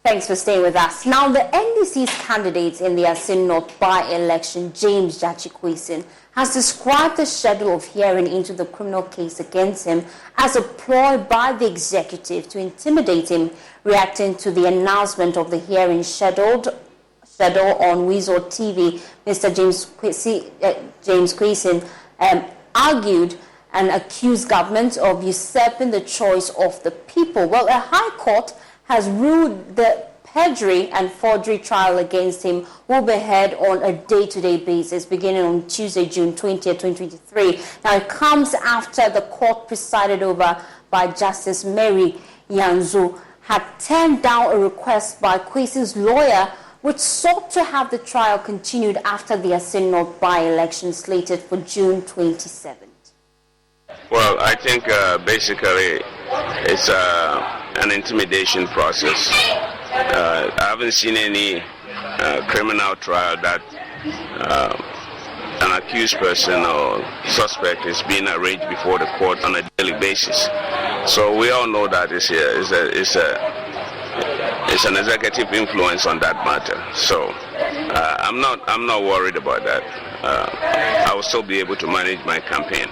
Thanks for staying with us. Now, the NDC's candidate in the Asin North by-election, James Jachikwisin, has described the schedule of hearing into the criminal case against him as a ploy by the executive to intimidate him, reacting to the announcement of the hearing schedule on Weasel TV. Mr. James Kwisin argued and accused government of usurping the choice of the people. Well, a high court has ruled the perjury and forgery trial against him will be held on a day-to-day basis beginning on Tuesday, June 20th, 2023. Now, it comes after the court presided over by Justice Mary Yanzu had turned down a request by Kwisin's lawyer which sought to have the trial continued after the Asin North by-election slated for June 27th. Well, I think basically it's an intimidation process. I haven't seen any criminal trial that an accused person or suspect is being arraigned before the court on a daily basis. So we all know that it's an executive influence on that matter. So I'm not worried about that. I will still be able to manage my campaign.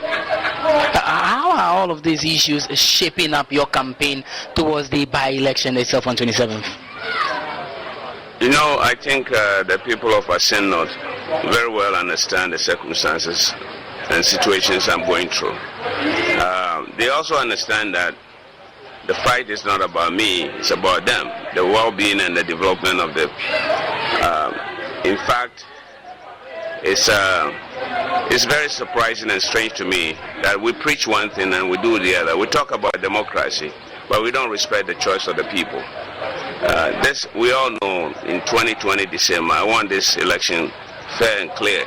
How are all of these issues shaping up your campaign towards the by-election itself on 27th? You know, I think the people of Asin North very well understand the circumstances and situations I'm going through. They also understand that the fight is not about me, it's about them, the well-being and the development of the... in fact, it's very surprising and strange to me that we preach one thing and we do the other. We talk about democracy, but we don't respect the choice of the people. This we all know in 2020 December, I want this election fair and clear.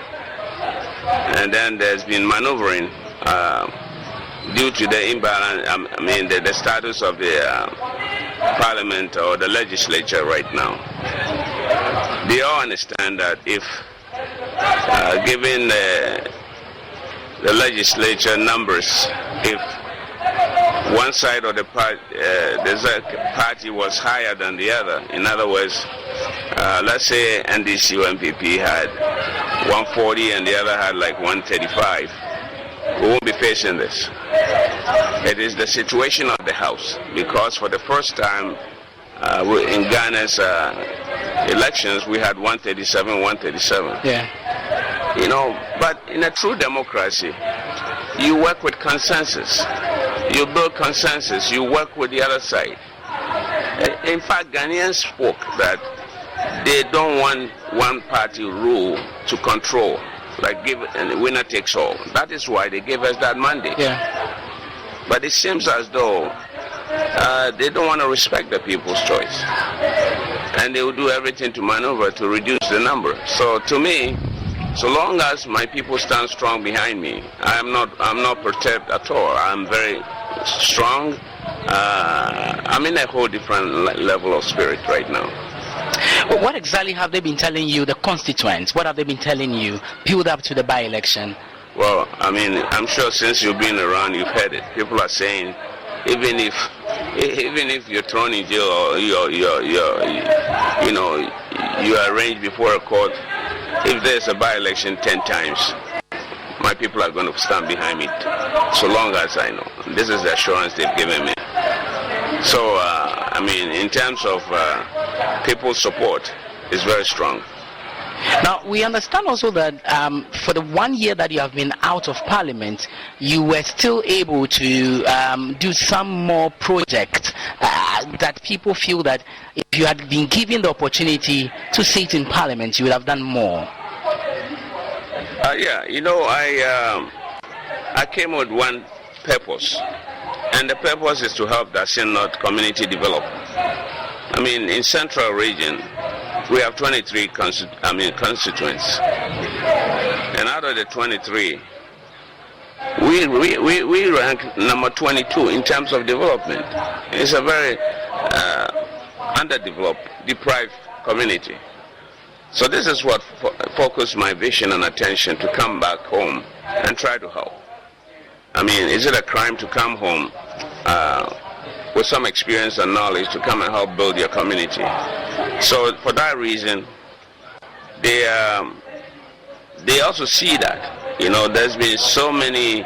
And then there's been maneuvering due to the imbalance, the status of the parliament or the legislature right now. They all understand that if given the legislature numbers, if one side of the party was higher than the other, in other words, let's say NDC or MPP had 140 and the other had like 135, we won't be facing this. It is the situation of the House, because for the first time in Ghana's elections, we had 137. Yeah. You know, but in a true democracy, you work with consensus. You build consensus. You work with the other side. In fact, Ghanaians spoke that they don't want one party rule to control, like give and winner takes all. That is why they gave us that mandate. Yeah. But it seems as though they don't want to respect the people's choice, and they will do everything to maneuver to reduce the number. So to me, so long as my people stand strong behind me, I'm not perturbed at all. I'm very strong. I'm in a whole different level of spirit right now. What exactly have they been telling you, the constituents? What have they been telling you build up to the by-election? Well, I'm sure since you've been around, you've heard it. People are saying, even if you're thrown in jail or you are arraigned before a court, if there's a by-election 10 times, my people are going to stand behind me, so long as I know. This is the assurance they've given me. So, in terms of people's support, it's very strong. Now, we understand also that for the 1 year that you have been out of Parliament, you were still able to do some more projects that people feel that if you had been given the opportunity to sit in Parliament, you would have done more. I came with one purpose, and the purpose is to help the Asin North community develop. In Central Region, we have 23 constituents, and out of the 23, we rank number 22 in terms of development. It's a very underdeveloped, deprived community. So this is what focused my vision and attention to come back home and try to help. Is it a crime to come home with some experience and knowledge to come and help build your community. So for that reason, they also see that, you know, there's been so many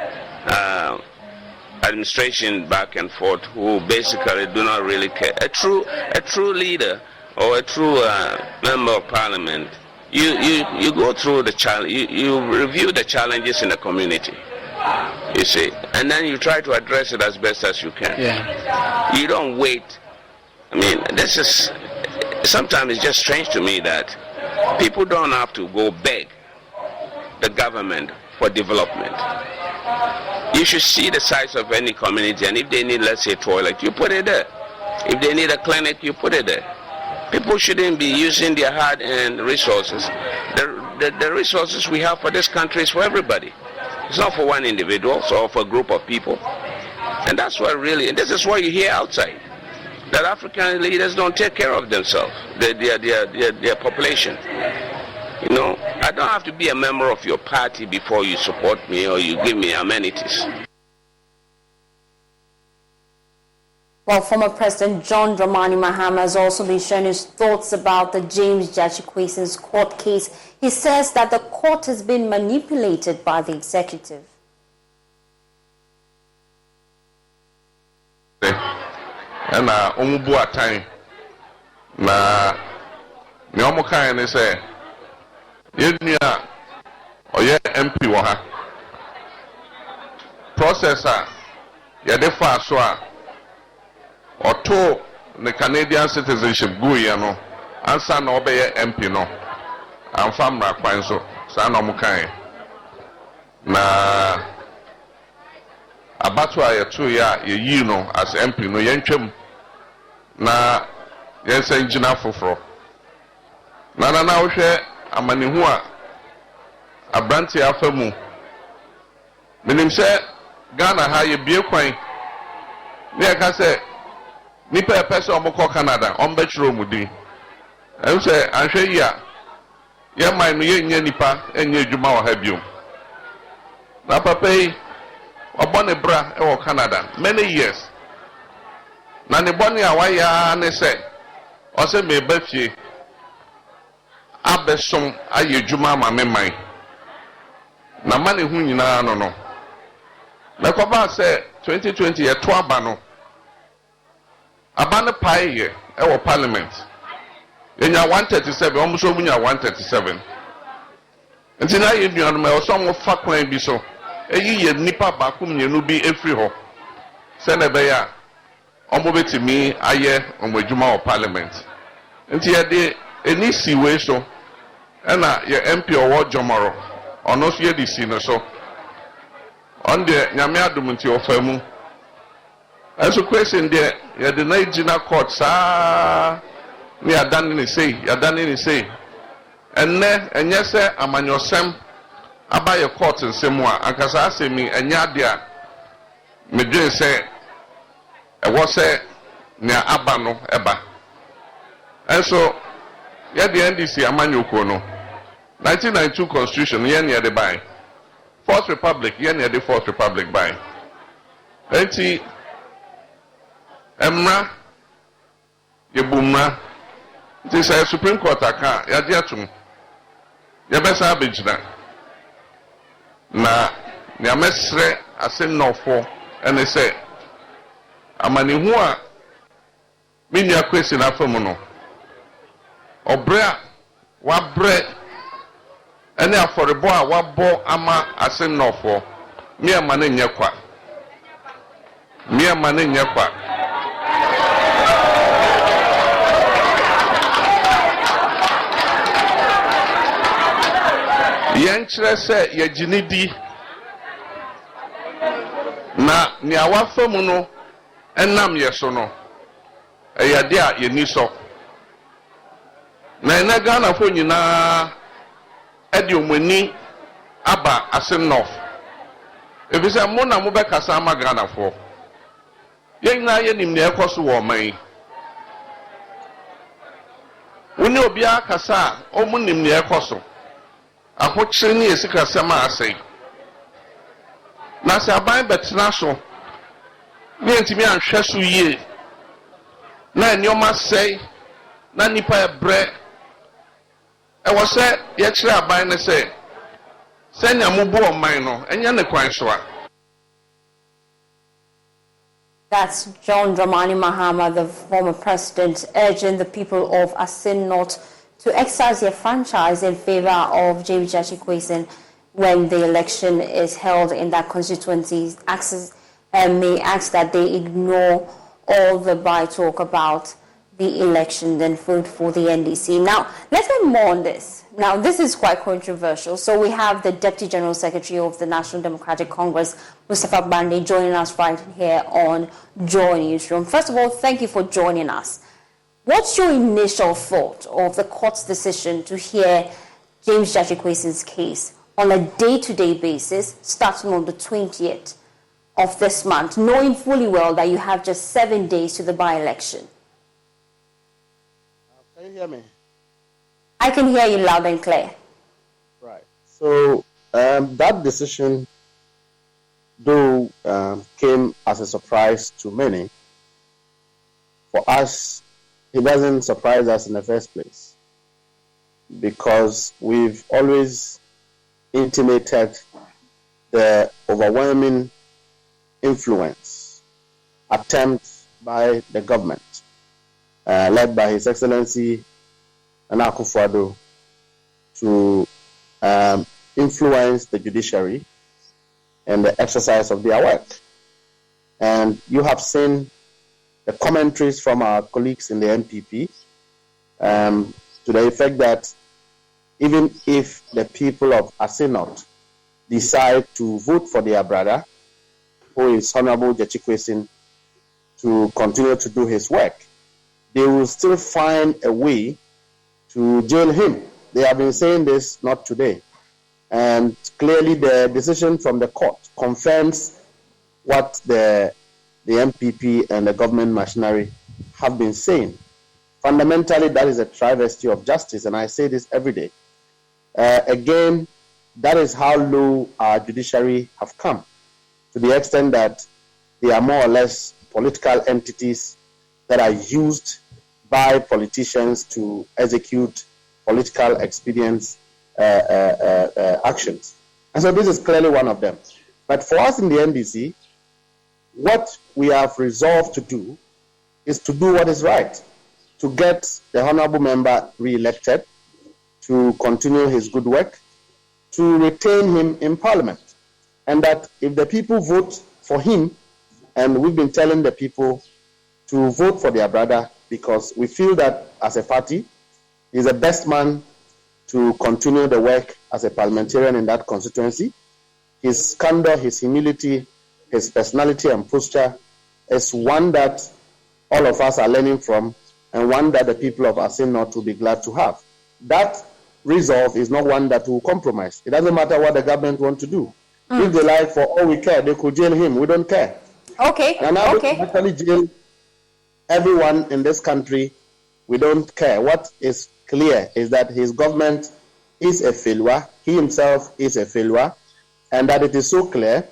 administration back and forth who basically do not really care. A true leader or a true member of parliament, you go through the challenge, you review the challenges in the community, you see, and then you try to address it as best as you can. Yeah. You don't wait. I mean, this is sometimes it's just strange to me that people don't have to go beg the government for development. You should see the size of any community, and if they need, let's say, toilet, you put it there. If they need a clinic, you put it there. People shouldn't be using their hard-earned resources. The resources we have for this country is for everybody. It's not for one individual or for a group of people. And that's what really, and this is what you hear outside, that African leaders don't take care of themselves, their population. You know, I don't have to be a member of your party before you support me or you give me amenities. Well, former President John Dramani Mahama has also been sharing his thoughts about the James Jachikwesin's court case. He says that the court has been manipulated by the executive. And Omubua time na Nyomoka and say Yednia or ye MP waha processor Yadefa Swa or two the Canadian citizenship Guyano answer no obey MP no and famra kwanso sana mukai na abatwa ya 2 ya ye no as MP no yentwem na yensa ngina foforo na wohwe amanihu a abranti afamu menim se Ghana ha ye bie kwan ne ka se nipa pese omko Canada ombechiro mudi em se anhwe yi a ye man no ye nya nipa enye adwuma wa ha biom na papa yi obone bra e wo Canada many years na ne bone a waya ne se o se me ba fie abesom aye adwuma ma me man na mane hu nyina no no na ko ba se 2020 ye to aba no aba ne pai ye e wo parliament enya 137 omuso munya 137 ntina ye nuanu me o so mo fa kwan bi so eyi ye nipa ba kum nyenu bi efri ho se na be ya omo betimi aye omwadwuma o parliament nti ye de eni siwe so na ye MP owo Jomoro ono so ye di si no so on de nyame adum nti ofamu eso question de ye de na ejina court sa ni adane ni sei enne enye se amanyosem abaye court nsemu a ankasa asemi enya de a medwen se ewo se ne aba no eba enso ye de NDC amanyoko no 1992 constitution ye ne de by Fourth Republic ye ne de Fourth Republic by enti emra ye bumra enti say Supreme Court aka ya de atum ye besa abegina na ne amesre asem nofo ene say amanihu a minya kwesi na famu no obrea wa bre ene aforebo a wa bo ama asem nofo mi amane nyekwa yenkyere se ye ginidi na ni awafamu no enam yeso no eyade a yeni so na ena Ghana fo nyina edi omani aba asem nof ebisa mo na mo be kasa ama Ghana fo yena ye nim ne ekoso wo man woni obi akasa o mo nim ne ekoso ahokyere ne esika sema asai na se aban betena so ne ntimi anhwe so yie na nneɛma sɛe na nipa ɛbrɛ ɛwɔ sɛ yɛkyerɛ aban no sɛ sɛnea mobu ɔman no ɛnyɛ ne kwan so a. That's John Dramani Mahama, the former president, urging the people of Asin North to exercise their franchise in favor of James Jachikwason when the election is held in that constituency. May ask that they ignore all the by-talk about the election and vote for the NDC. Now, let's get more on this. Now, this is quite controversial. So we have the Deputy General Secretary of the National Democratic Congress, Mustapha Bande, joining us right here on Joy Newsroom. First of all, thank you for joining us. What's your initial thought of the court's decision to hear James Jachikwason's case on a day-to-day basis, starting on the 20th of this month, knowing fully well that you have just 7 days to the by-election? Can you hear me? I can hear you loud and clear. Right. So that decision, though, came as a surprise to many. For us, it doesn't surprise us in the first place, because we've always intimated the overwhelming influence attempt by the government, led by His Excellency Nana Akufo-Addo, to influence the judiciary and the exercise of their work. And you have seen the commentaries from our colleagues in the MPP to the effect that even if the people of Asinot decide to vote for their brother, who is Honorable Jachikwason, to continue to do his work, they will still find a way to jail him. They have been saying this not today. And clearly the decision from the court confirms what the MPP and the government machinery have been saying. Fundamentally, that is a travesty of justice, and I say this every day. Again, that is how low our judiciary have come, to the extent that they are more or less political entities that are used by politicians to execute political expedience actions. And so this is clearly one of them. But for us in the NDC, what we have resolved to do is to do what is right, to get the honorable member re-elected, to continue his good work, to retain him in Parliament. And that if the people vote for him, and we've been telling the people to vote for their brother, because we feel that as a party, he's the best man to continue the work as a parliamentarian in that constituency. His candor, his humility, his personality and posture is one that all of us are learning from, and one that the people of Asin North will be glad to have. That resolve is not one that will compromise. It doesn't matter what the government want to do. If they like, for all we care, they could jail him. We don't care. Okay. And now they actually jail everyone in this country. We don't care. What is clear is that his government is a failure. He himself is a failure. And that it is so clear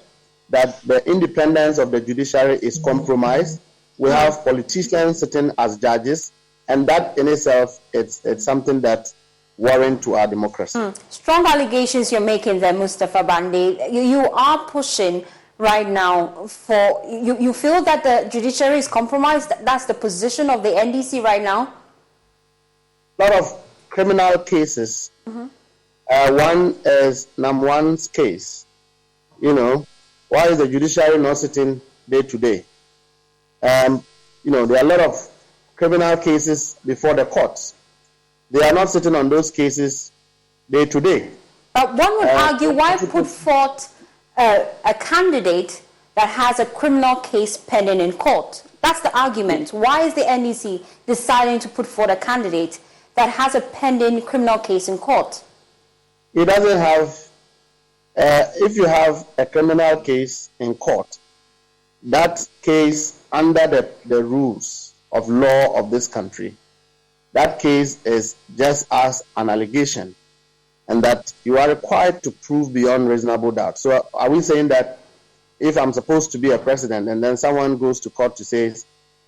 that the independence of the judiciary is compromised. We have politicians sitting as judges, and that in itself, it's something that warrants to our democracy. Strong allegations you're making there, Mustapha Bande. You are pushing right now for, you feel that the judiciary is compromised? That's the position of the NDC right now? A lot of criminal cases. One is Namwan's case. You know, why is the judiciary not sitting day to day? You know, there are a lot of criminal cases before the courts. They are not sitting on those cases day to day. One would argue, why put forth a candidate that has a criminal case pending in court? That's the argument. Why is the NDC deciding to put forth a candidate that has a pending criminal case in court? It doesn't have, if you have a criminal case in court, that case under the rules of law of this country, that case is just as an allegation, and that you are required to prove beyond reasonable doubt. So are we saying that if I'm supposed to be a president and then someone goes to court to say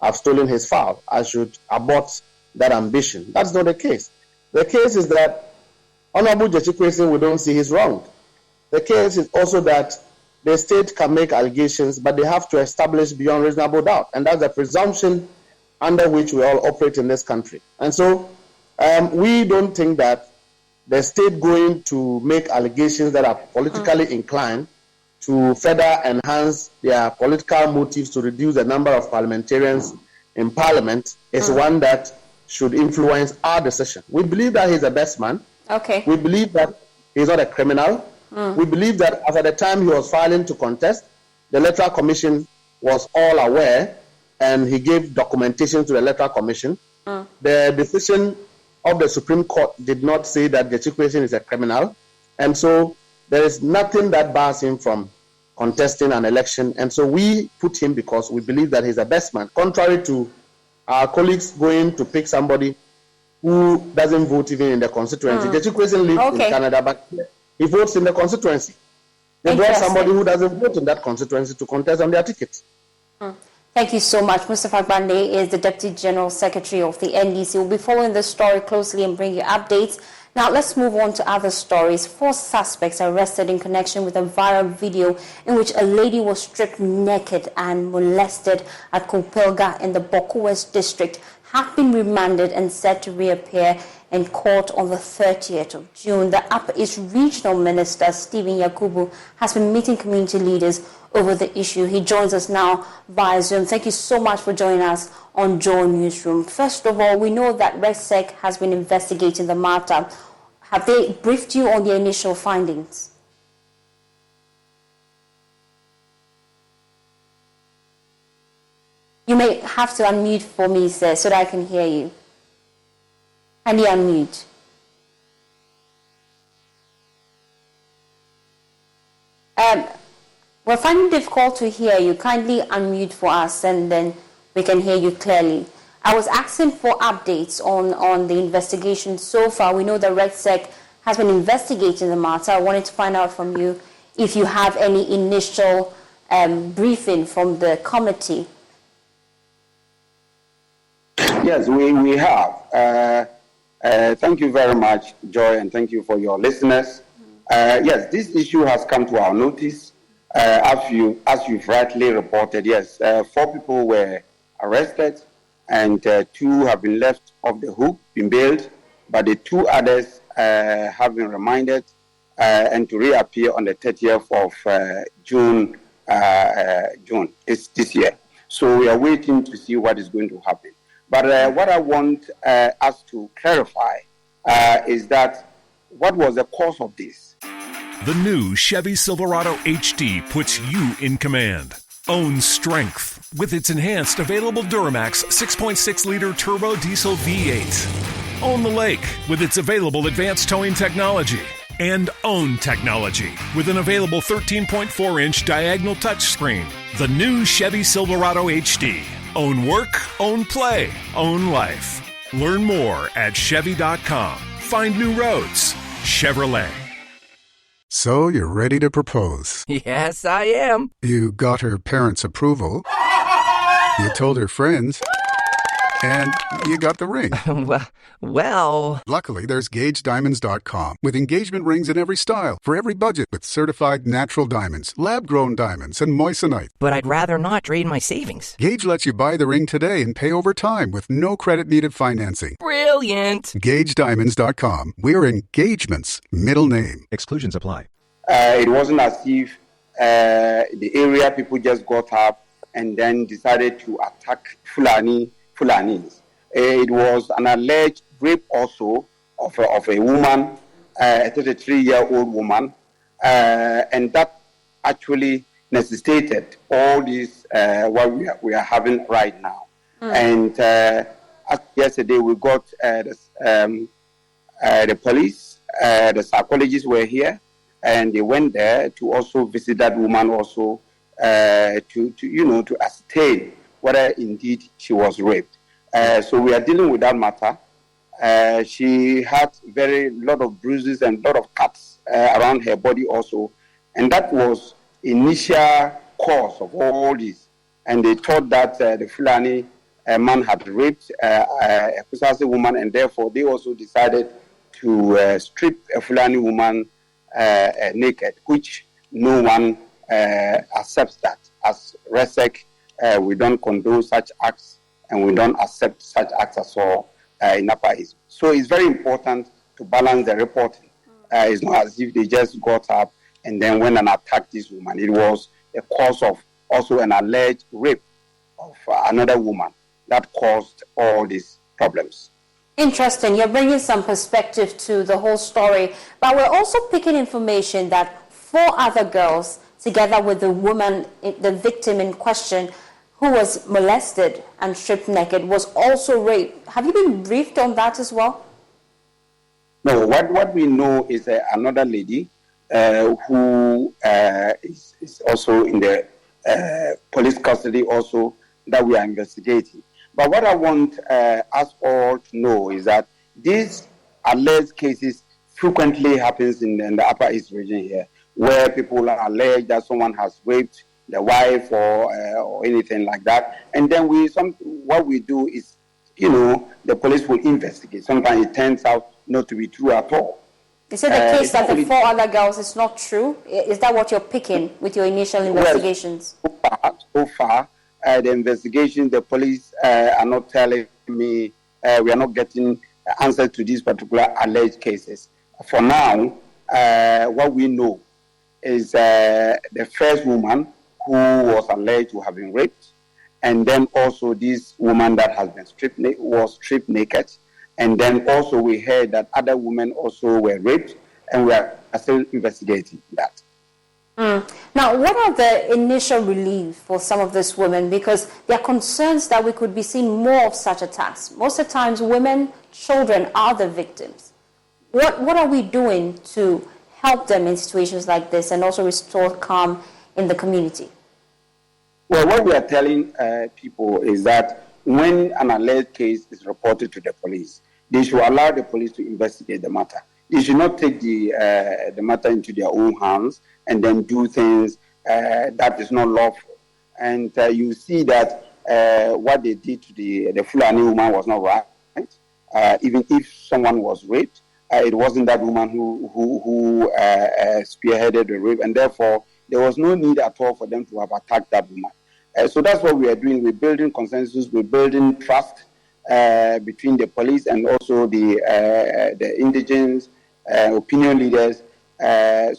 I've stolen his fowl. I should abort that ambition. That's not the case. The case is that Honorable Jachikwesin, we don't see he's wrong. The case is also that the state can make allegations, but they have to establish beyond reasonable doubt. And that's the presumption under which we all operate in this country. And so we don't think that the state going to make allegations that are politically inclined to further enhance their political motives to reduce the number of parliamentarians in parliament is one that should influence our decision. We believe that he's the best man. Okay. We believe that he's not a criminal. We believe that at the time he was filing to contest, the Electoral Commission was all aware and he gave documentation to the Electoral Commission. The decision of the Supreme Court did not say that the Jachikwesin is a criminal. And so there is nothing that bars him from contesting an election. And so we put him because we believe that he's the best man, contrary to our colleagues going to pick somebody who doesn't vote even in the constituency. Jachikwesin lives in Canada, but he votes in the constituency. They brought somebody who doesn't vote in that constituency to contest on their ticket. Thank you so much. Mustafa Gbande is the Deputy General Secretary of the NDC. We'll be following this story closely and bring you updates. Now, let's move on to other stories. 4 suspects arrested in connection with a viral video in which a lady was stripped naked and molested at Kopelga in the Boko West district have been remanded and set to reappear in court on the 30th of June. The Upper East Regional Minister, Stephen Yakubu, has been meeting community leaders over the issue. He joins us now via Zoom. Thank you so much for joining us on Joy Newsroom. First of all, we know that RegSec has been investigating the matter. Have they briefed you on the initial findings? You may have to unmute for me, sir, so that I can hear you. Kindly unmute. We're finding it difficult to hear you. Kindly unmute for us and then we can hear you clearly. I was asking for updates on the investigation so far. We know that RegSec has been investigating the matter. I wanted to find out from you if you have any initial briefing from the committee. Yes, we have. Thank you very much, Joy, and thank you for your listeners. Yes, this issue has come to our notice. As you've rightly reported, yes, 4 people were arrested and 2 have been left off the hook, been bailed, but the 2 others have been remanded and to reappear on the 30th of June. June is this year. So we are waiting to see what is going to happen. But what I want us to clarify is that what was the cause of this? The new Chevy Silverado HD puts you in command. Own strength with its enhanced available Duramax 6.6-liter turbo diesel V8. Own the lake with its available advanced towing technology. And own technology with an available 13.4-inch diagonal touchscreen. The new Chevy Silverado HD. Own work, own play, own life. Learn more at Chevy.com. Find new roads. Chevrolet. So you're ready to propose? Yes, I am. You got her parents' approval. You told her friends. And you got the ring. Well... Luckily, there's GageDiamonds.com with engagement rings in every style, for every budget, with certified natural diamonds, lab-grown diamonds, and moissanite. But I'd rather not drain my savings. Gage lets you buy the ring today and pay over time with no credit-needed financing. Brilliant! GageDiamonds.com. We're engagement's middle name. Exclusions apply. It wasn't as if the area people just got up and then decided to attack Fulanis. It was an alleged rape also of a woman, a 33-year-old woman, and that actually necessitated all this what we are having right now. And yesterday we got the police, the psychologists were here, and they went there to also visit that woman also to ascertain whether indeed she was raped. So we are dealing with that matter. She had very lot of bruises and lot of cuts around her body also. And that was initial cause of all this. And they thought that the Fulani a man had raped a Kusasi woman, and therefore they also decided to strip a Fulani woman naked, which no one accepts that. As RESEC, we don't condone such acts, and we don't accept such acts at all in Upper East. So it's very important to balance the reporting. It's not as if they just got up and then went and attacked this woman. It was the cause of also an alleged rape of another woman that caused all these problems. Interesting. You're bringing some perspective to the whole story. But we're also picking information that 4 other girls, together with the woman, the victim in question, who was molested and stripped naked, was also raped. Have you been briefed on that as well? No, what we know is another lady who is also in the police custody also that we are investigating. But what I want us all to know is that these alleged cases frequently happens in the Upper East region here, where people are alleged that someone has raped the wife or anything like that. And then what we do is, the police will investigate. Sometimes it turns out not to be true at all. Is it the case that the 4 other girls is not true? Is that what you're picking with your initial investigations? Well, so far, the investigation, the police are not telling me, we are not getting answers to these particular alleged cases. For now, what we know is the first woman who was alleged to have been raped, and then also this woman that has been stripped naked, and then also we heard that other women also were raped, and we are still investigating that. Now, what are the initial relief for some of these women? Because there are concerns that we could be seeing more of such attacks. Most of the times, women, children are the victims. What are we doing to help them in situations like this and also restore calm in the community? Well, what we are telling people is that when an alleged case is reported to the police, they should allow the police to investigate the matter. They should not take the matter into their own hands and then do things that is not lawful. And you see that what they did to the Fulani woman was not right. Even if someone was raped, it wasn't that woman who spearheaded the rape, and therefore there was no need at all for them to have attacked that woman. So that's what we are doing. We're building consensus. We're building trust between the police and also the indigents, opinion leaders.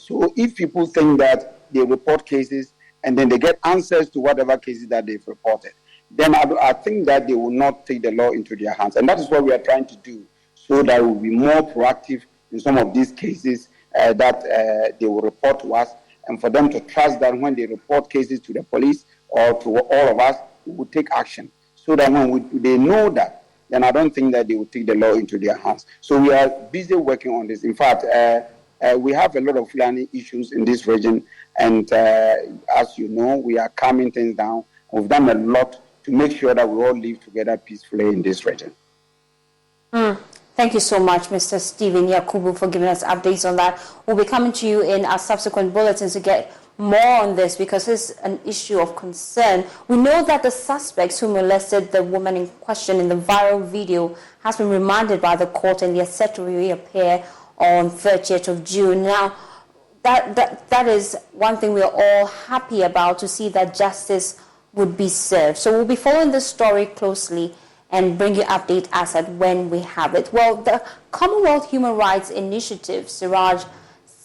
So if people think that they report cases and then they get answers to whatever cases that they've reported, then I think that they will not take the law into their hands. And that is what we are trying to do, so that we'll be more proactive in some of these cases that they will report to us, and for them to trust that when they report cases to the police or to all of us, we will take action. So that when they know that, then I don't think that they will take the law into their hands. So we are busy working on this. In fact, we have a lot of Fulani issues in this region, and as you know, we are calming things down. We've done a lot to make sure that we all live together peacefully in this region. Thank you so much, Mr. Stephen Yakubu, for giving us updates on that. We'll be coming to you in our subsequent bulletins to get more on this, because it's an issue of concern. We know that the suspects who molested the woman in question in the viral video has been remanded by the court, and they are set to reappear on 30th of June. Now, that is one thing we are all happy about, to see that justice would be served. So we'll be following this story closely and bring you update as at when we have it. Well, the Commonwealth Human Rights Initiative, Siraj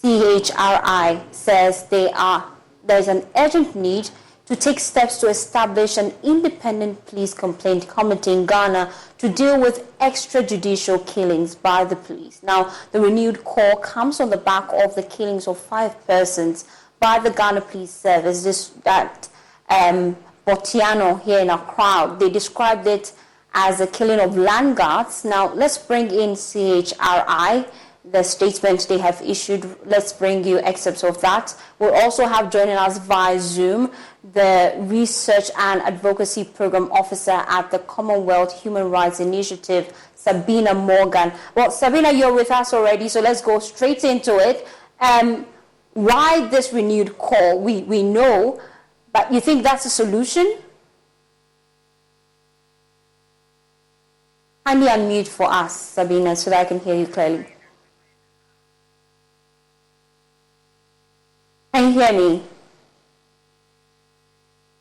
CHRI, says there's an urgent need to take steps to establish an independent police complaint committee in Ghana to deal with extrajudicial killings by the police. Now, the renewed call comes on the back of the killings of 5 persons by the Ghana Police Service. Botiano here in Accra, they described it as a killing of land guards. Now, let's bring in CHRI, the statement they have issued. Let's bring you excerpts of that. We'll also have joining us via Zoom the Research and Advocacy Program Officer at the Commonwealth Human Rights Initiative, Sabina Morgan. Well, Sabina, you're with us already, so let's go straight into it. Why this renewed call? We know, but you think that's a solution? Kindly unmute for us, Sabina, so that I can hear you clearly. Can you hear me?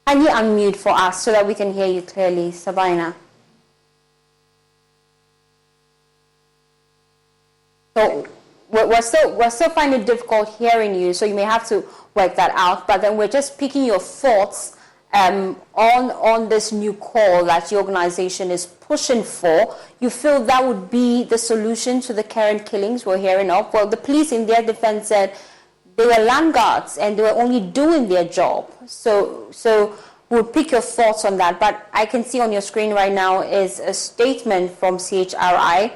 Kindly unmute for us so that we can hear you clearly, Sabina. So we're still finding it difficult hearing you, so you may have to work that out. But then we're just picking your thoughts on this new call that your organization is pushing for. You feel that would be the solution to the current killings we're hearing of? Well, the police in their defense said they were land guards and they were only doing their job. So we'll pick your thoughts on that. But I can see on your screen right now is a statement from CHRI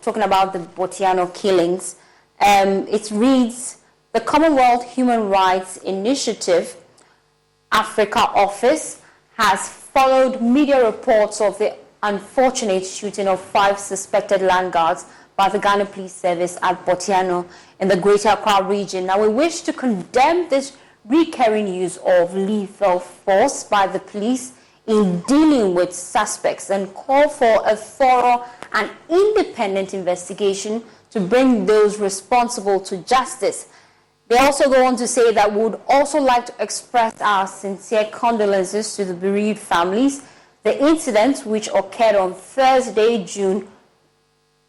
talking about the Botiano killings. It reads, the Commonwealth Human Rights Initiative Africa office has followed media reports of the unfortunate shooting of 5 suspected land guards by the Ghana Police Service at Botiano in the Greater Accra region. Now, we wish to condemn this recurring use of lethal force by the police in dealing with suspects and call for a thorough and independent investigation to bring those responsible to justice. They also go on to say that we would also like to express our sincere condolences to the bereaved families. The incident, which occurred on Thursday, June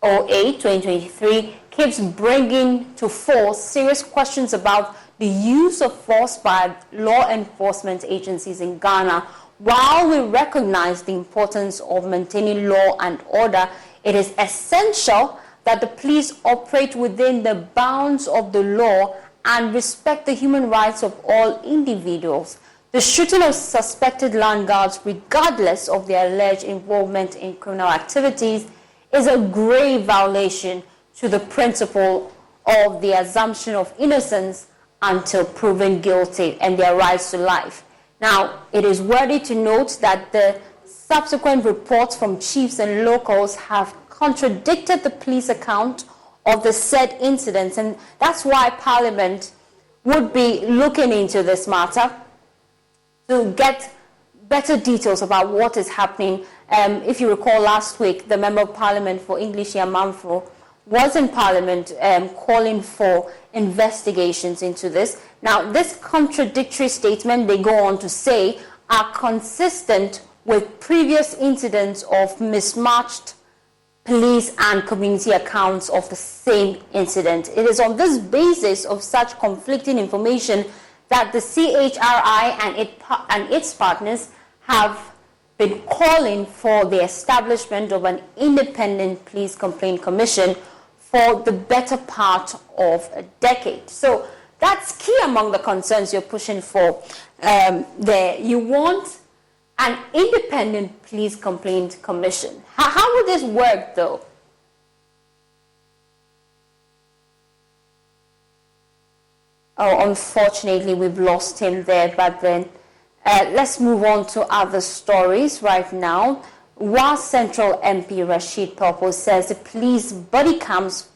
8, 2023, keeps bringing to fore serious questions about the use of force by law enforcement agencies in Ghana. While we recognize the importance of maintaining law and order, it is essential that the police operate within the bounds of the law and respect the human rights of all individuals. The shooting of suspected land guards, regardless of their alleged involvement in criminal activities, is a grave violation to the principle of the assumption of innocence until proven guilty and their rights to life. Now, it is worthy to note that the subsequent reports from chiefs and locals have contradicted the police account of the said incidents, and that's why Parliament would be looking into this matter to get better details about what is happening. If you recall last week, the Member of Parliament for English Yamanfo was in Parliament calling for investigations into this. Now, this contradictory statement, they go on to say, are consistent with previous incidents of mismatched police and community accounts of the same incident. It is on this basis of such conflicting information that the CHRI and its partners have been calling for the establishment of an independent police complaint commission for the better part of a decade. So that's key among the concerns you're pushing for there. You want an independent police complaint commission. How would this work, though? Oh, unfortunately, we've lost him there, but then let's move on to other stories right now. While Central MP Rashid Popo says the police body cams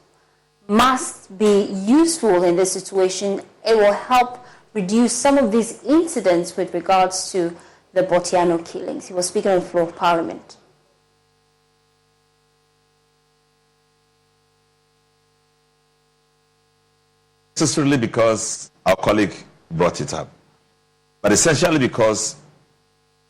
must be useful in this situation, it will help reduce some of these incidents with regards to the Botiano killings. He was speaking on the floor of Parliament. Necessarily because our colleague brought it up, but essentially because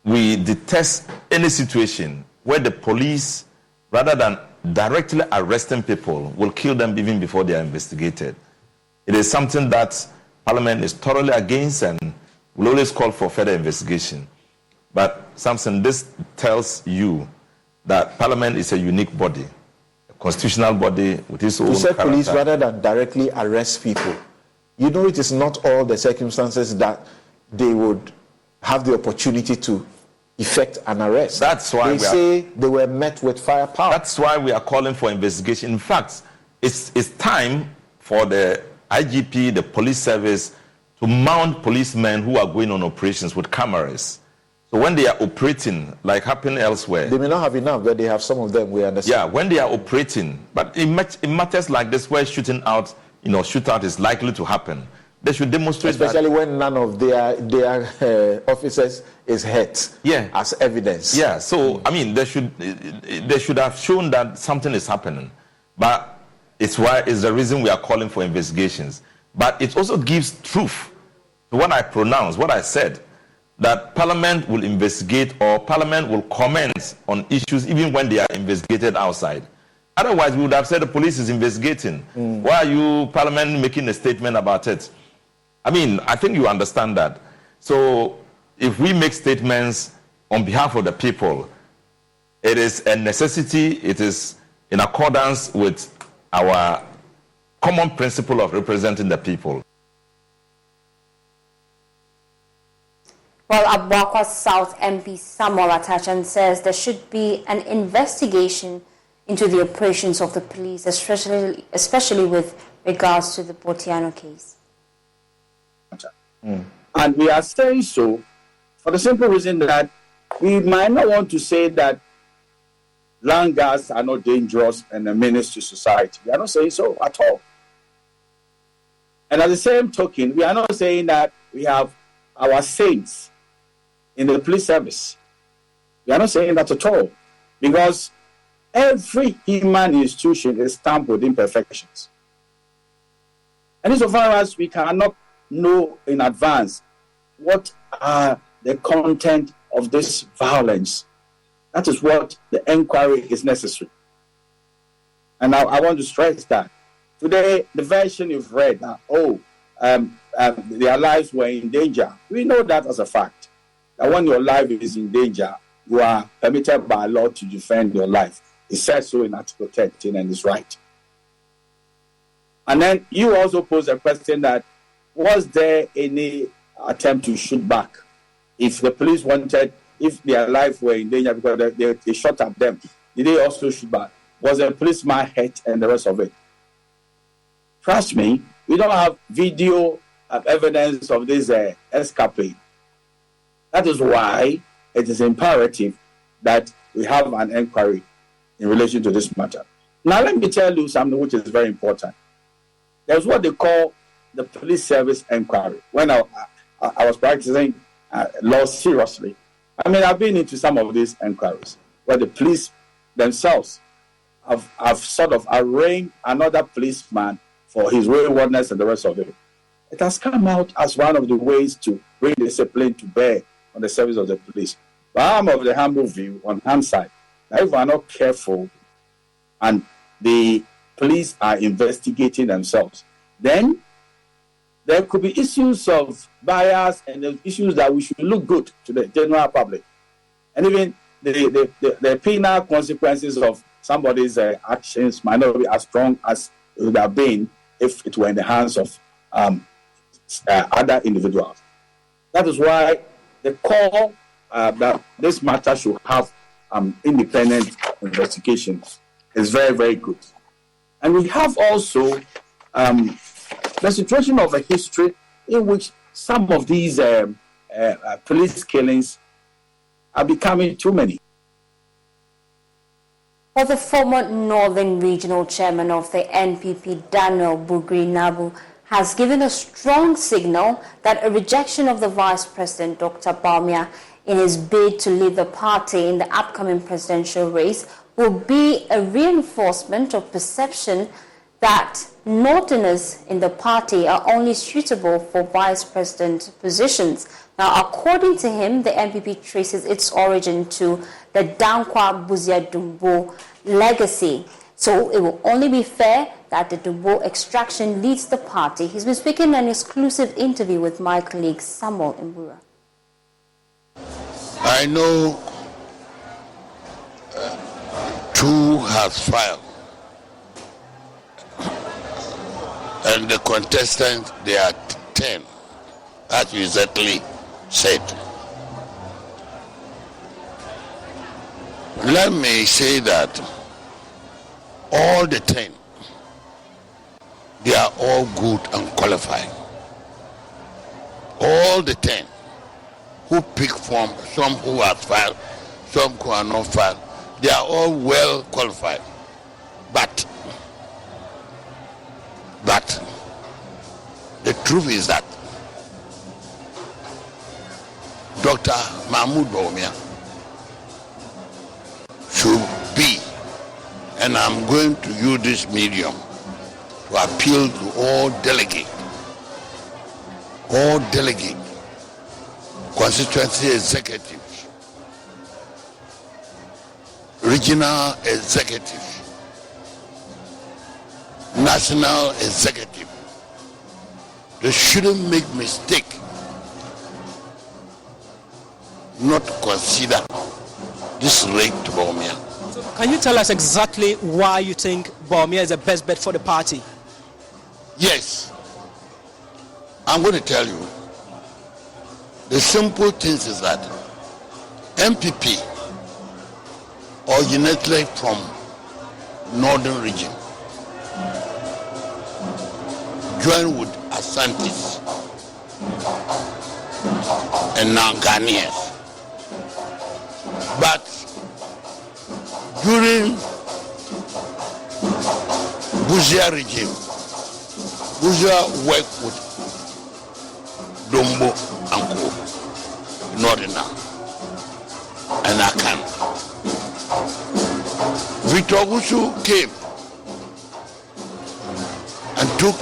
we detest any situation where the police, rather than directly arresting people, will kill them even before they are investigated. It is something that Parliament is thoroughly against and will always call for further investigation. But Samson, this tells you that Parliament is a unique body, a constitutional body with its own character. You said police rather than directly arrest people. You know, it is not all the circumstances that they would have the opportunity to effect an arrest. That's why they say they were met with firepower. That's why we are calling for investigation. In fact, it's time for the IGP, the police service, to mount policemen who are going on operations with cameras. So when they are operating, like happening elsewhere, they may not have enough, but they have some of them, we understand. Yeah, when they are operating, but it matters like this where shooting out, shootout is likely to happen. they should demonstrate especially when none of their officers is hurt as evidence. Yeah, so I mean, they should have shown that something is happening, but it's the reason we are calling for investigations. But it also gives truth to what I pronounced, what I said, that Parliament will investigate or Parliament will comment on issues even when they are investigated outside. Otherwise, we would have said the police is investigating. Why are you, Parliament, making a statement about it? I mean, I think you understand that. So if we make statements on behalf of the people, it is a necessity, it is in accordance with our common principle of representing the people. Well, Abuakwa South MP Samuel Atachan says there should be an investigation into the operations of the police, especially with regards to the Botiano case. And we are saying so for the simple reason that we might not want to say that land guards are not dangerous and a menace to society. We are not saying so at all. And at the same token, we are not saying that we have our saints in the police service. We are not saying that at all. Because every human institution is stamped with imperfections. And insofar as we cannot know in advance what are the content of this violence, that is what the inquiry is necessary. And I want to stress that. Today, the version you've read, their lives were in danger. We know that as a fact. That when your life is in danger, you are permitted by law to defend your life. It says so in Article 13 and it's right. And then you also pose a question that, was there any attempt to shoot back? If the police wanted, if their life were in danger because they shot at them, did they also shoot back? Was a policeman hurt and the rest of it? Trust me, we don't have video evidence of this escapade. That is why it is imperative that we have an inquiry in relation to this matter. Now, let me tell you something which is very important. There's what they call the police service inquiry. When I was practicing law seriously, I mean, I've been into some of these inquiries where the police themselves have sort of arraigned another policeman for his waywardness and the rest of it. It has come out as one of the ways to bring discipline to bear on the service of the police. But I'm of the humble view on hindsight that if we are not careful and the police are investigating themselves, then there could be issues of bias and issues that we should look good to the general public. And even the penal consequences of somebody's actions might not be as strong as it would have been if it were in the hands of other individuals. That is why the call that this matter should have independent investigation is very, very good. And we have also the situation of a history in which some of these police killings are becoming too many. Well, the former Northern Regional Chairman of the NPP, Daniel Bugri Nabu, has given a strong signal that a rejection of the Vice President, Dr. Bawumia, in his bid to lead the party in the upcoming presidential race will be a reinforcement of perception that Northerners in the party are only suitable for vice president positions. Now, according to him, the NPP traces its origin to the Dankwa Buzia Dumbo legacy. So it will only be fair that the Dumbo extraction leads the party. He's been speaking in an exclusive interview with my colleague Samuel Mbura. I know two has filed. And the contestants, they are 10, as you exactly said. Let me say that all the 10, they are all good and qualified. All the 10 who pick from some who have filed, some who are not filed, they are all well qualified. But the truth is that Dr. Mahmoud Bawumia should be, and I'm going to use this medium to appeal to all delegates, constituency executives, regional executives, national executive. They shouldn't make mistake not to consider this raid to Bawumia. So can you tell us exactly why you think Bawumia is the best bet for the party? Yes. I'm going to tell you. The simple thing is that MPP originated from northern region, joined with Asantis and now Ghanaians. But during Busia regime, Busia worked with Dombo and Co, Northern and Akan. Victor Gusu came and took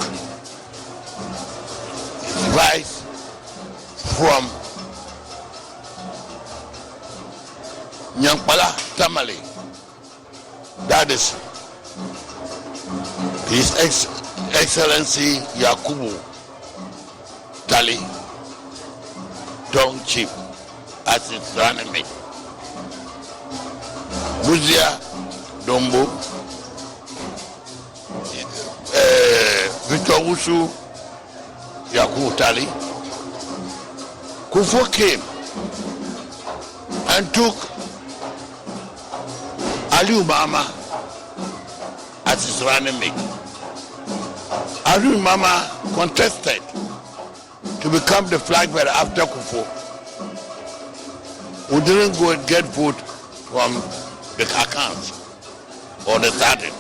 advice from Nyankpala Tamale, that is His Excellency Yakubu Tali, Town Chief, as its running mate. Buzia Dombo, Victor Wusu, Yakubu Tali, Kufo came and took Aliu Mama as his running mate. Aliu Mama contested to become the flag bearer after Kufo, who didn't go and get vote from the accounts or the starting,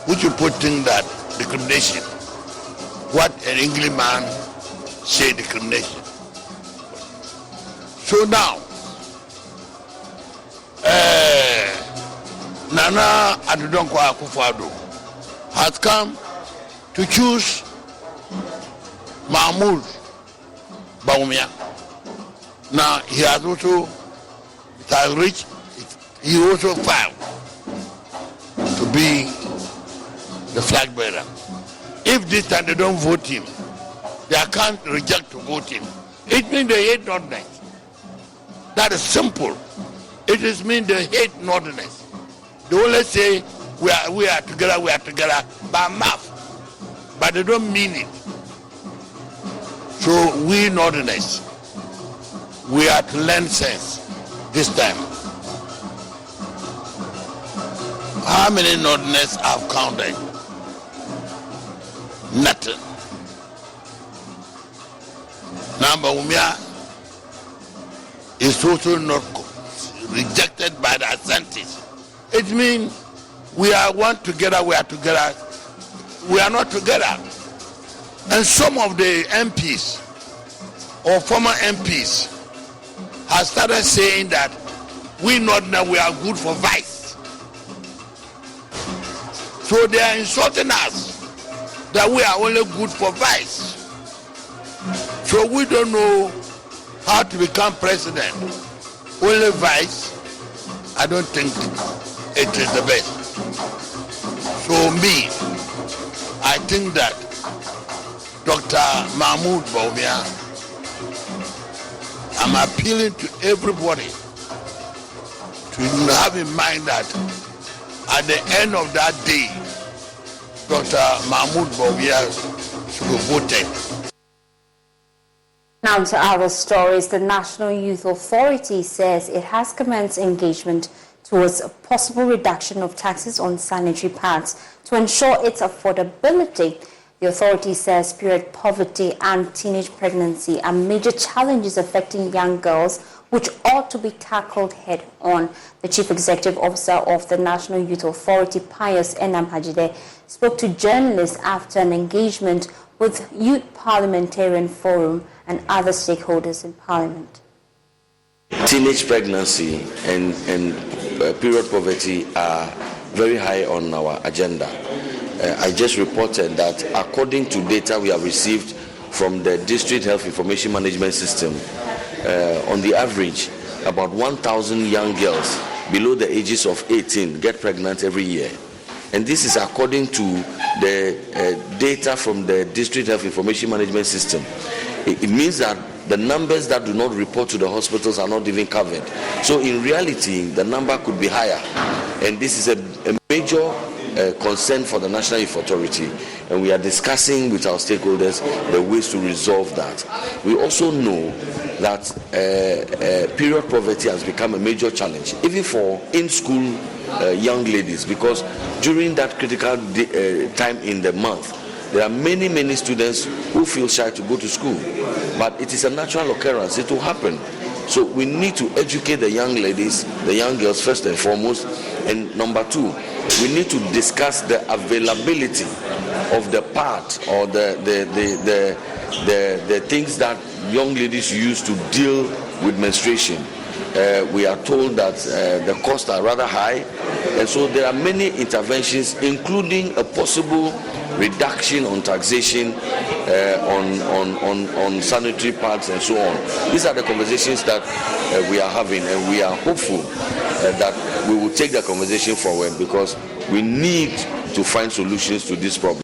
which you put in that discrimination. What an Englishman say discrimination. So now, Nana Adudonko Akufo-Addo has come to choose Mahmoud Bawumia. Now he has also reached. He also filed to be the flag bearer. If this time they don't vote him, they can't reject to vote him. It means they hate Northerners. That is simple. It is mean they hate Northerners. They only say we are together by mouth, but they don't mean it. So we Northerners, we are to learn sense this time. How many Northerners have counted? Nothing. Now Bawumia is also not rejected by the Asantis. It means we are one together, we are together, we are not together. And some of the MPs or former MPs have started saying that we Northerners, we are good for vice. So they are insulting us that we are only good for vice. So we don't know how to become president. Only vice, I don't think it is the best. So me, I think that Dr. Mahmoud Bawumia, I'm appealing to everybody to have in mind that at the end of that day, Dr. Mahmoud Bawumia should be voted. Now to our stories. The National Youth Authority says it has commenced engagement towards a possible reduction of taxes on sanitary pads to ensure its affordability. The authority says period poverty and teenage pregnancy are major challenges affecting young girls, which ought to be tackled head-on. The Chief Executive Officer of the National Youth Authority, Pius Enam Hajide, spoke to journalists after an engagement with Youth Parliamentarian Forum and other stakeholders in Parliament. Teenage pregnancy and period poverty are very high on our agenda. I just reported that according to data we have received from the District Health Information Management System, on the average, about 1,000 young girls below the ages of 18 get pregnant every year. And this is according to the data from the District Health Information Management System. It means that the numbers that do not report to the hospitals are not even covered. So in reality, the number could be higher. And this is a major concern for the National Youth Authority. And we are discussing with our stakeholders the ways to resolve that. We also know that period poverty has become a major challenge, even for in-school young ladies, because during that critical time in the month, there are many students who feel shy to go to school. But it is a natural occurrence. It will happen. So we need to educate the young ladies, the young girls first and foremost. And number two, we need to discuss the availability of the part or the things that young ladies use to deal with menstruation. We are told that the costs are rather high, and so there are many interventions, including a possible reduction on taxation on sanitary pads and so on. These are the conversations that we are having, and we are hopeful that we will take the conversation forward, because we need to find solutions to this problem.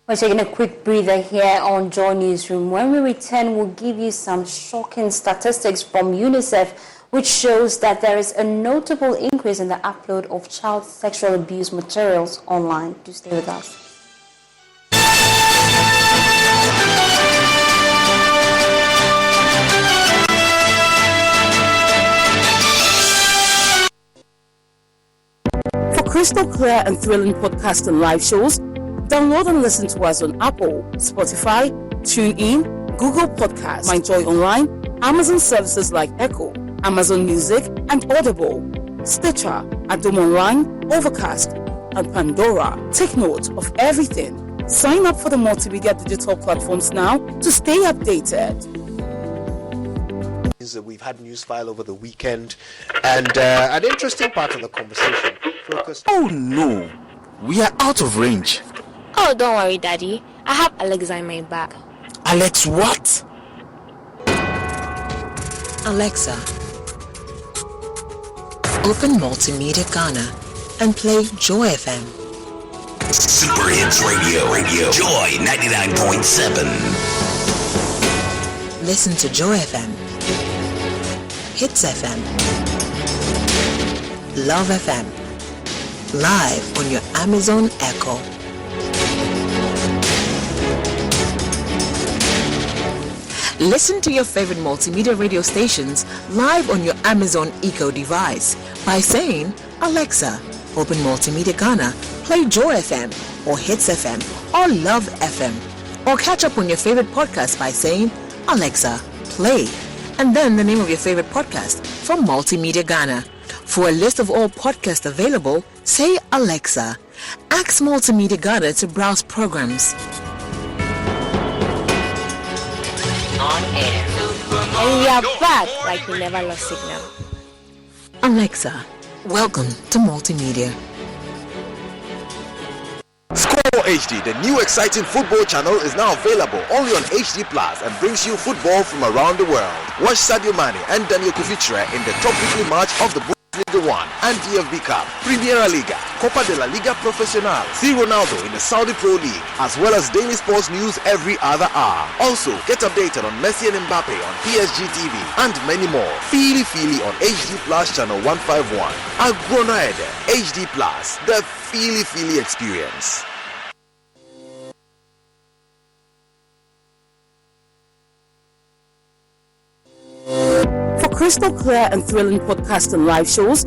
We're taking a quick breather here on Joy Newsroom. When we return, we'll give you some shocking statistics from UNICEF, which shows that there is a notable increase in the upload of child sexual abuse materials online. Do stay with us. For crystal clear and thrilling podcasts and live shows, download and listen to us on Apple, Spotify, TuneIn, Google Podcasts, MyJoy Online, Amazon services like Echo, Amazon Music, and Audible, Stitcher, Adom Online, Overcast, and Pandora. Take note of everything. Sign up for the multimedia digital platforms now to stay updated. We've had news file over the weekend, and an interesting part of the conversation focused. Oh no, we are out of range. Oh, don't worry, Daddy. I have Alexa in my bag. Alex, what? Alexa, open Multimedia Ghana and play Joy FM. Super Hits Radio, Joy 99.7. Listen to Joy FM, Hits FM, Love FM, live on your Amazon Echo. Listen to your favorite multimedia radio stations live on your Amazon Echo device by saying, Alexa, open Multimedia Ghana, play Joy FM or Hits FM or Love FM. Or catch up on your favorite podcast by saying, Alexa, play, and then the name of your favorite podcast from Multimedia Ghana. For a list of all podcasts available, say Alexa. Ask Multimedia Ghana to browse programs. On air. And we are back like we never lost signal. Alexa, welcome to Multimedia. Score HD, the new exciting football channel, is now available only on HD Plus and brings you football from around the world. Watch Sadio Mane and Daniel Kufichre in the top weekly match of the Bundesliga 1 and DFB Cup, Primera Liga, Copa de la Liga Profesional, see Ronaldo in the Saudi Pro League, as well as daily sports news every other hour. Also, get updated on Messi and Mbappe on PSG TV and many more. Feely on HD Plus channel 151. Agronaede, HD Plus, the Feely experience. For crystal clear and thrilling podcasts and live shows,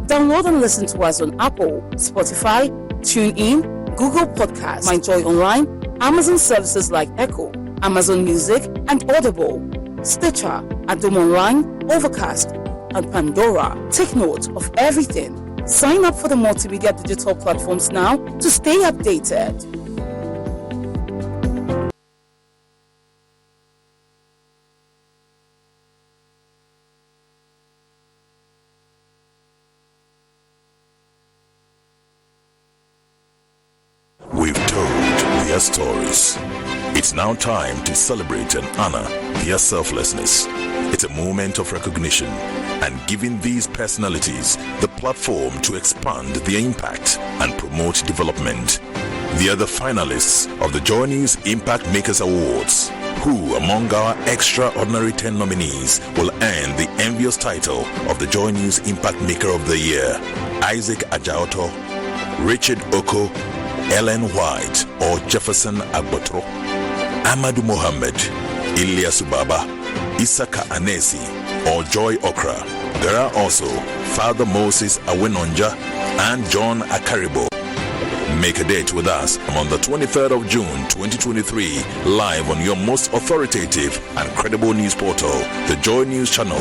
download and listen to us on Apple, Spotify, TuneIn, Google Podcasts, MyJoy Online, Amazon services like Echo, Amazon Music, and Audible, Stitcher, Adom Online, Overcast, and Pandora. Take note of everything. Sign up for the multimedia digital platforms now to stay updated. their stories. It's now time to celebrate and honor their selflessness. It's a moment of recognition and giving these personalities the platform to expand their impact and promote development. They are the finalists of the JoyNews Impact Makers Awards. Who among our extraordinary 10 nominees will earn the envious title of the JoyNews Impact Maker of the Year? Isaac Ajaoto, Richard Oko, Ellen White, or Jefferson Agbotro? Amadou Mohammed, Ilyas Baba, Isaka Anesi, or Joy Okra? There are also Father Moses Awenonja and John Akaribo. Make a date with us on the 23rd of June 2023, live on your most authoritative and credible news portal, the Joy News channel,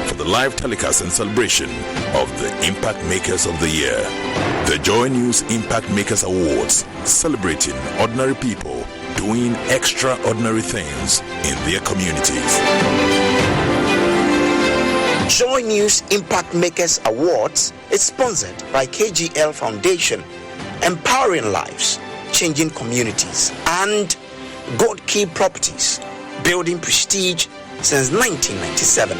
for the live telecast and celebration of the Impact Makers of the Year. The Joy News Impact Makers Awards, celebrating ordinary people doing extraordinary things in their communities. Joy News Impact Makers Awards is sponsored by KGL Foundation, empowering lives, changing communities, and Gold Key Properties, building prestige since 1997.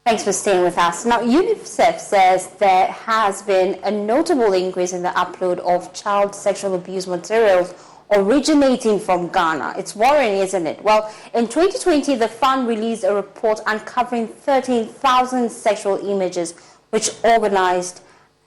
Thanks for staying with us. Now, UNICEF says there has been a notable increase in the upload of child sexual abuse materials originating from Ghana. It's worrying, isn't it? Well, in 2020, the fund released a report uncovering 13,000 sexual images which organized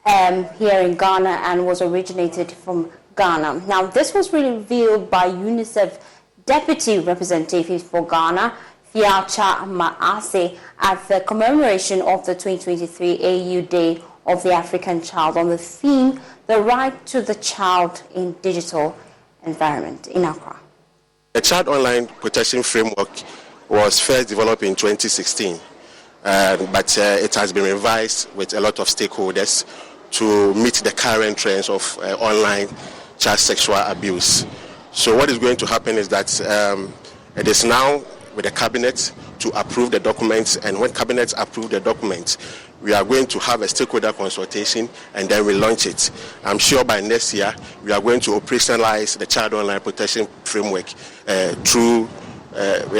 here in Ghana and was originated from Ghana. Now, this was revealed by UNICEF Deputy Representative for Ghana, Fiacha Maase, at the commemoration of the 2023 AU Day of the African Child on the theme, The Right to the Child in Digital Environment in Accra. The Child Online Protection Framework was first developed in 2016, but it has been revised with a lot of stakeholders to meet the current trends of online child sexual abuse. So what is going to happen is that it is now with the cabinet to approve the documents, and when cabinet approve the documents, we are going to have a stakeholder consultation and then we launch it. I'm sure by next year we are going to operationalize the Child Online Protection Framework we are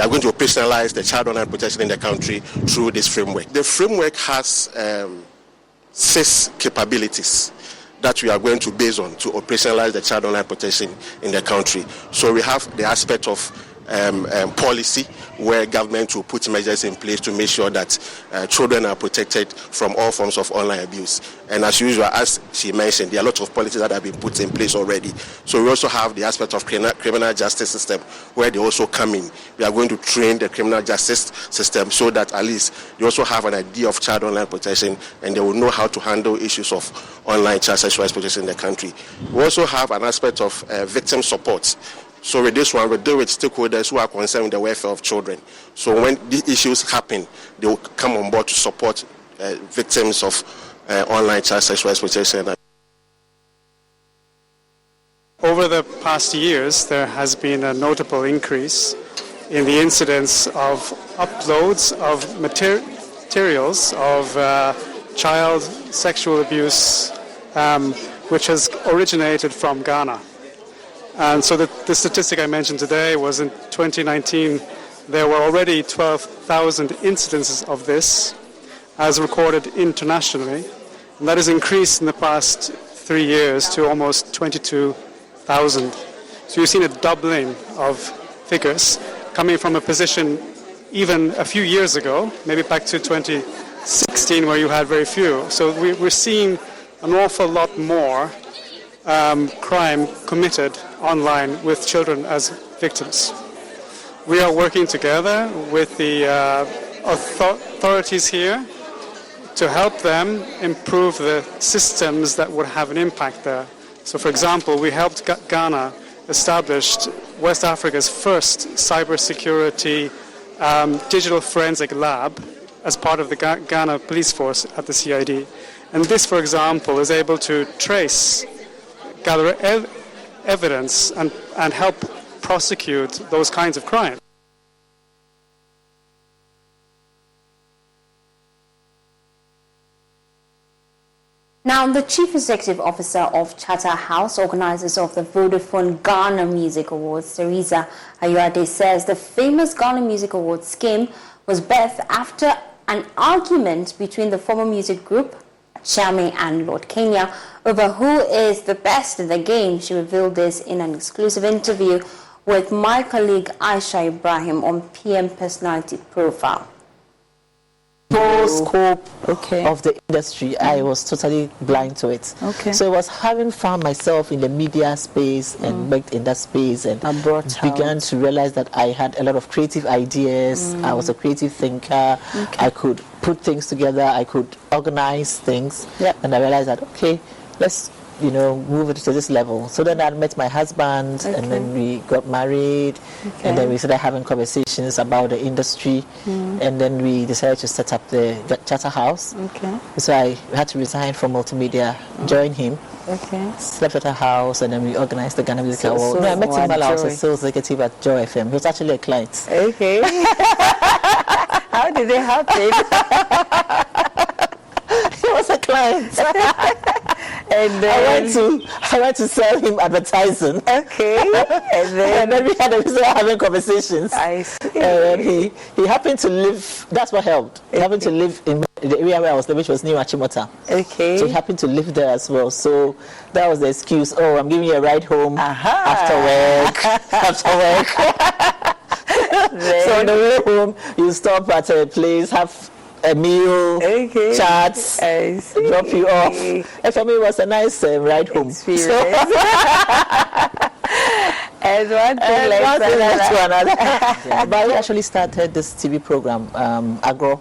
going to operationalize the child online protection in the country through this framework. The framework has 6 capabilities that we are going to base on to operationalize the child online protection in the country. So we have the aspect of policy, where government will put measures in place to make sure that children are protected from all forms of online abuse. And as usual, as she mentioned, there are a lot of policies that have been put in place already. So we also have the aspect of criminal justice system, where they also come in. We are going to train the criminal justice system so that at least they also have an idea of child online protection and they will know how to handle issues of online child sexual exploitation in the country. We also have an aspect of victim support. So with this one, we deal with stakeholders who are concerned with the welfare of children. So when these issues happen, they will come on board to support victims of online child sexual exploitation. Over the past years, there has been a notable increase in the incidence of uploads of materials of child sexual abuse, which has originated from Ghana. And so the statistic I mentioned today was in 2019, there were already 12,000 incidences of this, as recorded internationally. And that has increased in the past 3 years to almost 22,000. So you've seen a doubling of figures coming from a position even a few years ago, maybe back to 2016, where you had very few. So we're seeing an awful lot more crime committed online with children as victims. We are working together with the authorities here to help them improve the systems that would have an impact there. So, for example, we helped Ghana establish West Africa's first cybersecurity digital forensic lab as part of the Ghana police force at the CID. And this, for example, is able to gather evidence and help prosecute those kinds of crimes. Now, the Chief Executive Officer of Charterhouse, organizers of the Vodafone Ghana Music Awards, Teresa Ayuade, says the famous Ghana Music Awards scheme was birthed after an argument between the former music group, Chami and Lord Kenya, over who is the best in the game. She revealed this in an exclusive interview with my colleague Aisha Ibrahim on PM Personality Profile. Whole scope of the industry, I was totally blind to it. So I was having found myself in the media space and worked in that space and began to realize that I had a lot of creative ideas. I was a creative thinker. I could put things together. I could organize things. And I realized that, okay, let's move it to this level. So then I met my husband, and then we got married, and then we started having conversations about the industry, and then we decided to set up the Charterhouse. So I had to resign from multimedia, join him, slept at a house, and then we organized the Ghana Music Award. I met him while I was a sales executive at Joy FM. He was actually a client. How did it happen? He was a client. And then I went to sell him advertising. And then we started having conversations. I see. And he happened to live. That's what helped. He happened to live in the area where I was living, which was near Achimota. So he happened to live there as well. So that was the excuse. Oh, I'm giving you a ride home after work. So on the way home, you stop at a place, have a meal, chats, drop you off. And for me, it was a nice ride home. And one thing led to another. But we actually started this TV program, Agro.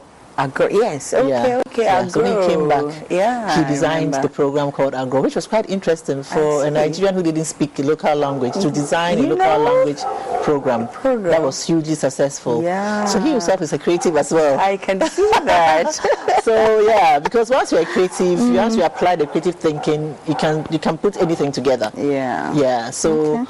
Yes, So when he came back, he designed the program called Agro, which was quite interesting for a Nigerian who didn't speak a local language to design a local language program that was hugely successful. So he himself is a creative as well. I can see that. So because once you're creative, once you apply the creative thinking, you can put anything together. So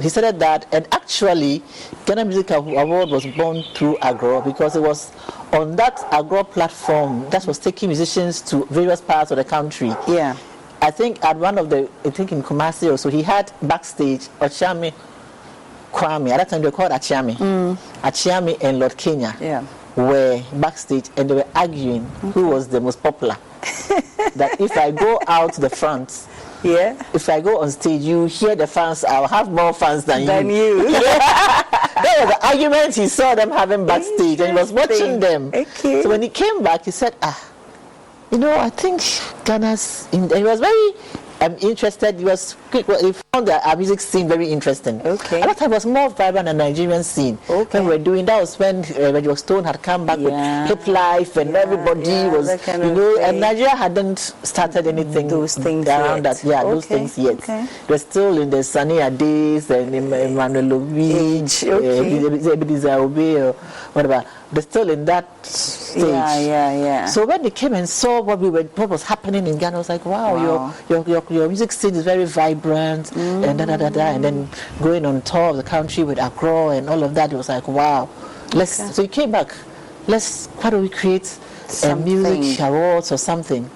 he said that, and actually Ghana Music Award was born through Agro because it was on that Agro platform that was taking musicians to various parts of the country. I think at one of in Kumasi also, he had backstage Ochami Kwame. At that time they were called Achiami. Achiami and Lord Kenya were backstage, and they were arguing who was the most popular. That if I go out the front, if I go on stage, you hear the fans, I'll have more fans than you. That was the argument he saw them having backstage, and he was watching them. So when he came back, he said, I think Ghana's, and he was very interested. He found our music scene very interesting. At that time, it was more vibrant than the Nigerian scene. When we were doing that was when Radio Stone had come back with Hip Life, and everybody was, and Nigeria hadn't started anything those things around yet. that. Those things yet. They're still in the Sania days and Emmanuel Beach, Ebenezer Obey, or whatever. They're still in that stage. So when they came and saw what was happening in Ghana, I was like, wow. Your music scene is very vibrant, and and then going on tour of the country with Accra and all of that, it was like, wow. So you came back. Why don't we create a music awards or something?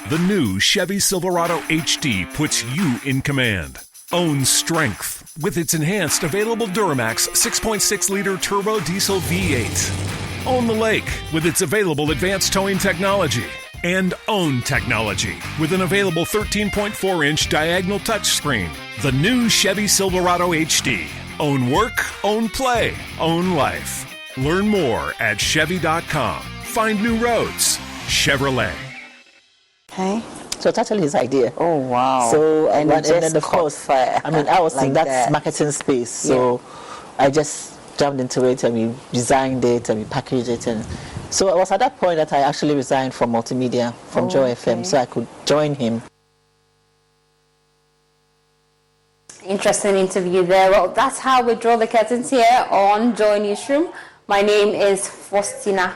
The new Chevy Silverado HD puts you in command. Own strength with its enhanced available Duramax 6.6-liter turbo diesel V8. Own the lake with its available advanced towing technology. And own technology with an available 13.4-inch diagonal touchscreen. The new Chevy Silverado HD. Own work, own play, own life. Learn more at Chevy.com. Find new roads. Chevrolet. So it's actually his idea. Oh, wow. So, and then of course, I was in that marketing space. So I just jumped into it, and we designed it, and we packaged it. And so it was at that point that I actually resigned from multimedia, from Joy FM, so I could join him. Interesting interview there. Well, that's how we draw the curtains here on Joy Newsroom. My name is Faustina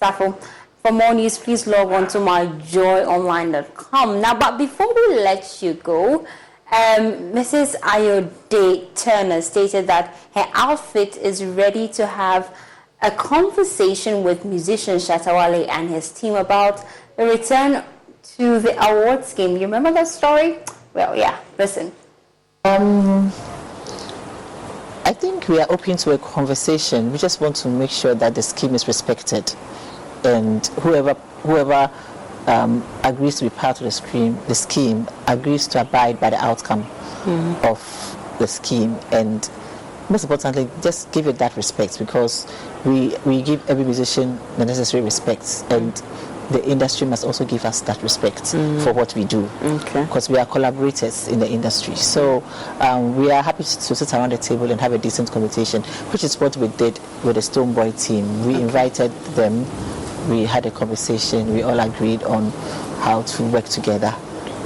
platform. For more news, please log on to myjoyonline.com. Now, but before we let you go, Mrs. Ayode Turner stated that her outfit is ready to have a conversation with musician Shatta Wale and his team about the return to the awards game. You remember that story? Well, yeah, listen. I think we are open to a conversation. We just want to make sure that the scheme is respected, and whoever agrees to be part of the scheme agrees to abide by the outcome of the scheme, and most importantly, just give it that respect, because we give every musician the necessary respect, and the industry must also give us that respect for what we do, because we are collaborators in the industry. So we are happy to sit around the table and have a decent conversation, which is what we did with the Stoneboy team. We invited them, we had a conversation, we all agreed on how to work together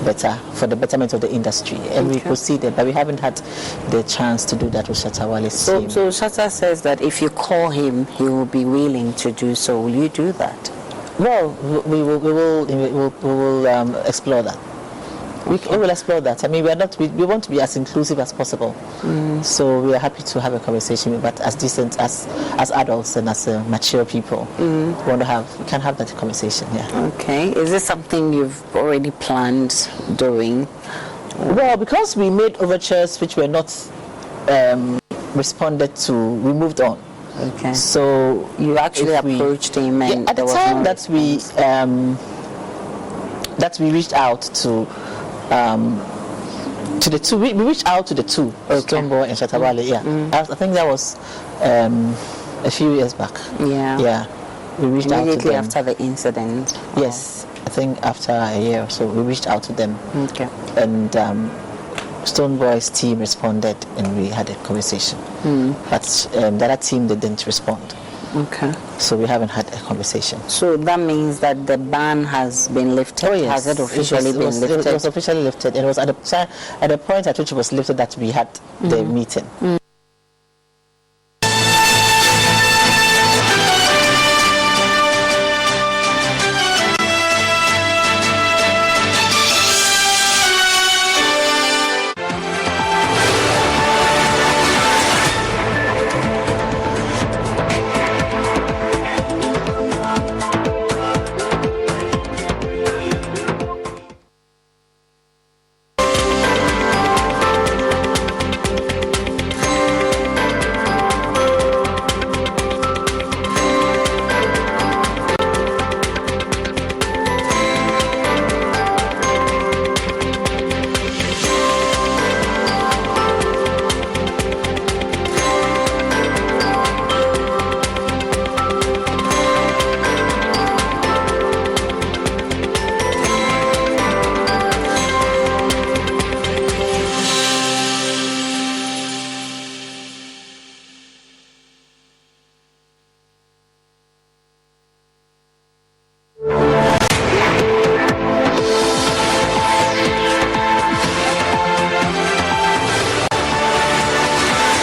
better for the betterment of the industry, and we proceeded, but we haven't had the chance to do that with Shatta Wale's team. So Shatta says that if you call him, he will be willing to do so. Will you do that? Well, we will explore that. We will explore that. I mean, we want to be as inclusive as possible. So we are happy to have a conversation, but as decent as adults and as mature people. We can have that conversation. Yeah. Okay. Is this something you've already planned doing? Well, because we made overtures which were not responded to, we moved on. Okay. So you actually approached him, and at the time that we reached out to the two. We reached out to the two, Stoneboy and Shatta Wale. Yeah, I think that was a few years back. Yeah. We reached out to them immediately after the incident. Yes, I think after a year or so, we reached out to them. Okay. And Stoneboy's team responded, and we had a conversation. But the other team, they didn't respond. Okay. So we haven't had a conversation. So that means that the ban has been lifted? Oh, yes. Has it officially been lifted? It was officially lifted. It was at the point at which it was lifted that we had the meeting.